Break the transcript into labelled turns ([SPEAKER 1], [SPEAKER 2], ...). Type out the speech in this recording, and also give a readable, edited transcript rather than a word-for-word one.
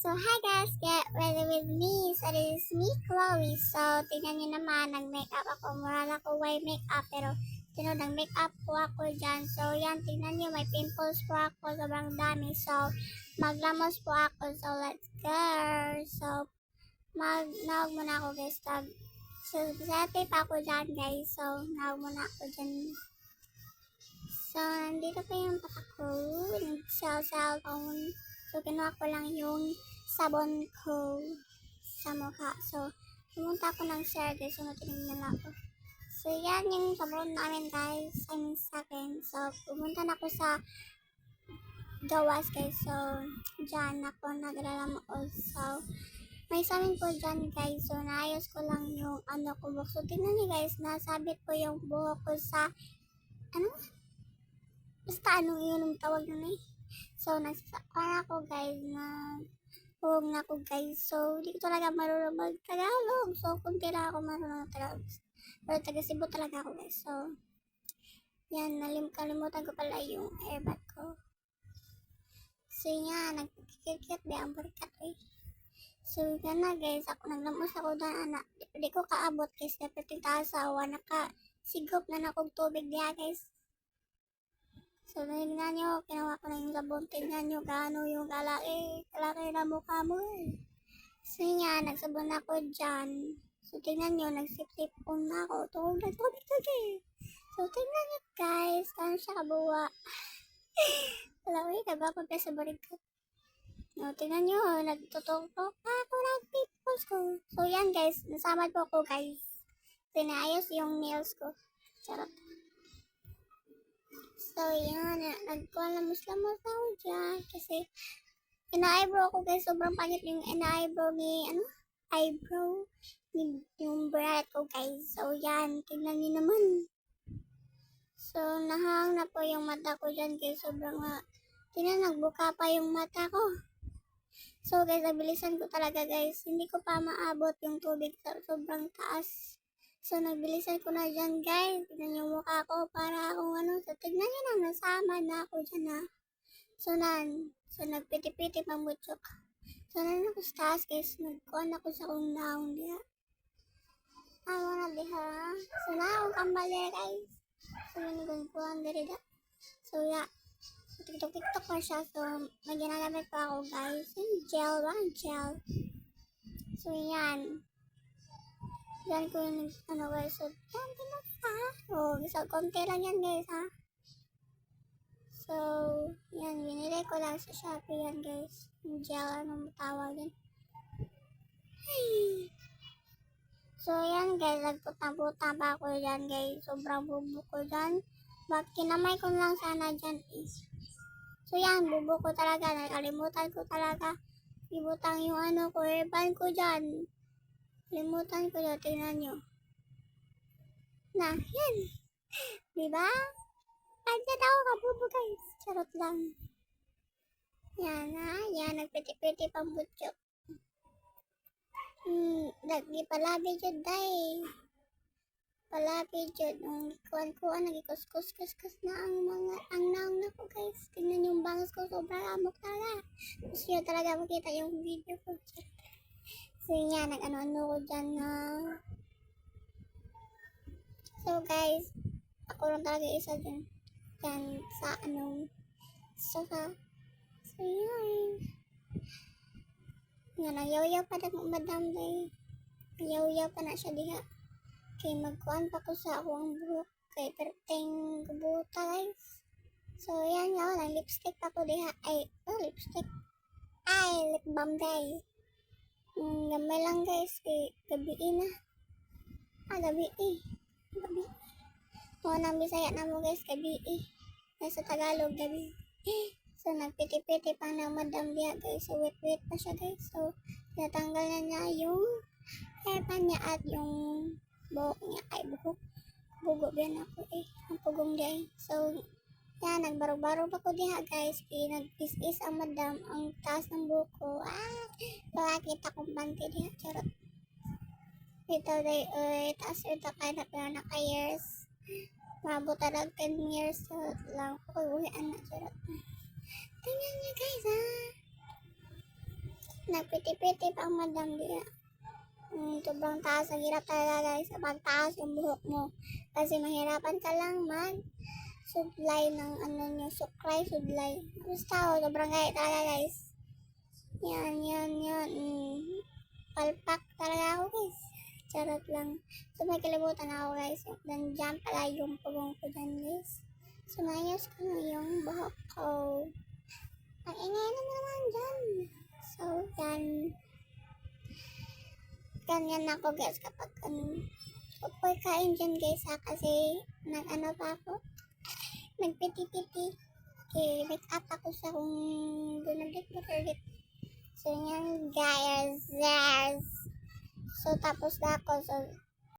[SPEAKER 1] So, hi guys, get ready with me. So, this is me, Chloe. So, tingnan nyo naman, nag-makeup ako. Mura lang ko white makeup, pero nag-makeup po ako dyan. So, yan, tingnan nyo, may pimples po ako, sobrang dami. So, maglamos po ako. So, let's go. So, nawag muna ako guys. So, sete pa ako dyan guys. So, nawag muna ako dyan. So, nandito pa yung patak ko. Nag-cellphone. So, kinuha ko lang yung sabon ko sa mukha. So, pumunta ako ng share guys. So, tinignan ako. So, yan yung sabon namin guys. I mean, sa akin. So, pumunta na ako sa gawas guys. So, dyan ako naglalamool. So, may samin po dyan guys. So, naayos ko lang yung ano ko. So, tingnan niyo guys. Nasabit ko yung buhok ko sa basta yun ang tawag nun eh. So, nagsasakara ako guys na huwag na ako guys. So, hindi ko talaga marunong mag-Tagalog. So, kunti lang ako marunong mag-Tagalog. Pero taga-Cebu talaga ako guys. So, yan, kalimutan ko pala yung airbag ko. So, yan, nagkikit-kit ba ang burikat eh. So, yan na guys. Naglamos ako doon, anak. Di ko kaabot guys. Dapat yung taasawa. Nakasigop na nakog tubig diya guys. So, tingnan nyo, kinuha ko na yung sabon. Tingnan nyo, gaano yung kalaki na mukha mo eh. So, yan, nagsabon ako dyan. So, tingnan nyo, nagsip-sipon na ako. Tuhog na tubig eh. So, tingnan nyo guys, kano siya kabuwa. Alam mo, kagapag ka sa barikat. No, tingnan nyo, nagtutok-tok ako ng pimples ko. So, yan guys, nasamad po ako guys. Pinaayos yung nails ko. Charot. So, yan. Nagkualamos-lamos ako dyan. Kasi, ina-eyebrow ko guys. Sobrang pangit yung ina-eyebrow ni, eyebrow. Yung bright ko guys. So, yan. Tignan niyo naman. So, nahang na po yung mata ko dyan guys. Sobrang, tingnan, nagbuka pa yung mata ko. So, guys, nabilisan ko talaga guys. Hindi ko pa maabot yung tubig. Sobrang taas. So, nagbilisan ko na dyan, guys. Tignan yung mukha ko para akong So, tignan nyo na, nasama na ako dyan, ha. So, nagpiti-piti pang butchok. So, ako sa taas, guys. Nagkuhan ako sa kong naong diha. Ako na diha. So, naong kambali, guys. So, yun yung kuhan diri da. So, yeah. So, tiktok pa siya. So, may ginagamit pa ako, guys. Yung gel, gel. So, yan. Yan ko yung guys. So, yan, ha? So, konti lang yan guys, ha? So, yan, binili ko lang sa Shopee yan guys. Yung gel, anong tawag yan. Hey! So, yan guys, nagputa-puta pa ako dyan guys. Sobrang bubo ko dyan. Kinamay ko lang sana dyan is. So, yan, bubo ko talaga. Nakalimutan ko talaga. Ibutang yung ko, airban ko dyan. Limutan ko dyan, tingnan nyo. Na, yan. Diba? Andyan ako kabubo guys. Charot lang. Yan yan. Nagpiti-piti pang butchok. Di palabi dyan day. Palabi dyan. Kuhan-kuhan, nagikuskus-kuskus na ang naong na ko guys. Tingnan yung bangs ko, sobrang amok talaga. Gusto nyo talaga makita yung video ko. So yan, nag-ano ko dyan na. So guys, ako lang talaga isa dyan. Yan, sa so yan. Yan, ayaw-yaw pa na madam day. Ayaw-yaw pa na siya diha. Kay magkuhan pa ko sa akong buhok. Kay perteng kubuta guys. So yan yun, ang lipstick pa ko diha. Lipstick. Lip balm day. Gamay lang guys, kay gabi na. Gabi Gabi. Nang Bisaya na mo guys, gabi Nasa Tagalog, gabi. So, nagpiti-piti pa na madam diya guys. So, wet-wet pa siya guys. So, natanggal na niya yung hairpan niya at yung buhok niya. Buhok. Bugo ba na ako ang pugong diya So, yan, nagbarog-barog ako diya guys. Nag-is-is ang madam. Ang taas ng buhok ko. Pakakita kong panty diya. Charot. Ito day, taas ito kaya na naka-years. Mabot talaga 10 years lang ako. Uwian na, charot. Tingnan nyo guys, ha. Nagpiti-piti pa ang madam diya. Sobrang taas. Ang hirap talaga guys sa pagtaas yung buhok mo. Kasi mahirapan ka lang sudlay ng ano nyo. Suklay, sudlay. Basta sobrang gaya talaga guys. Yan. Palpak talaga ako guys. Charot lang. So may kalibutan ako guys. Dan dyan pala yung pulong ko dyan guys. So naayos ko na yung buhok ko. Ang ingay naman dyan. So yan. Ganyan ako guys kapag Huwag kain dyan guys ha. Kasi nag-ano pa ako. Nagpiti-piti. Okay, make up ako sa kung dunalit mo ulit. So yan guys. Yes. So tapos na ako. So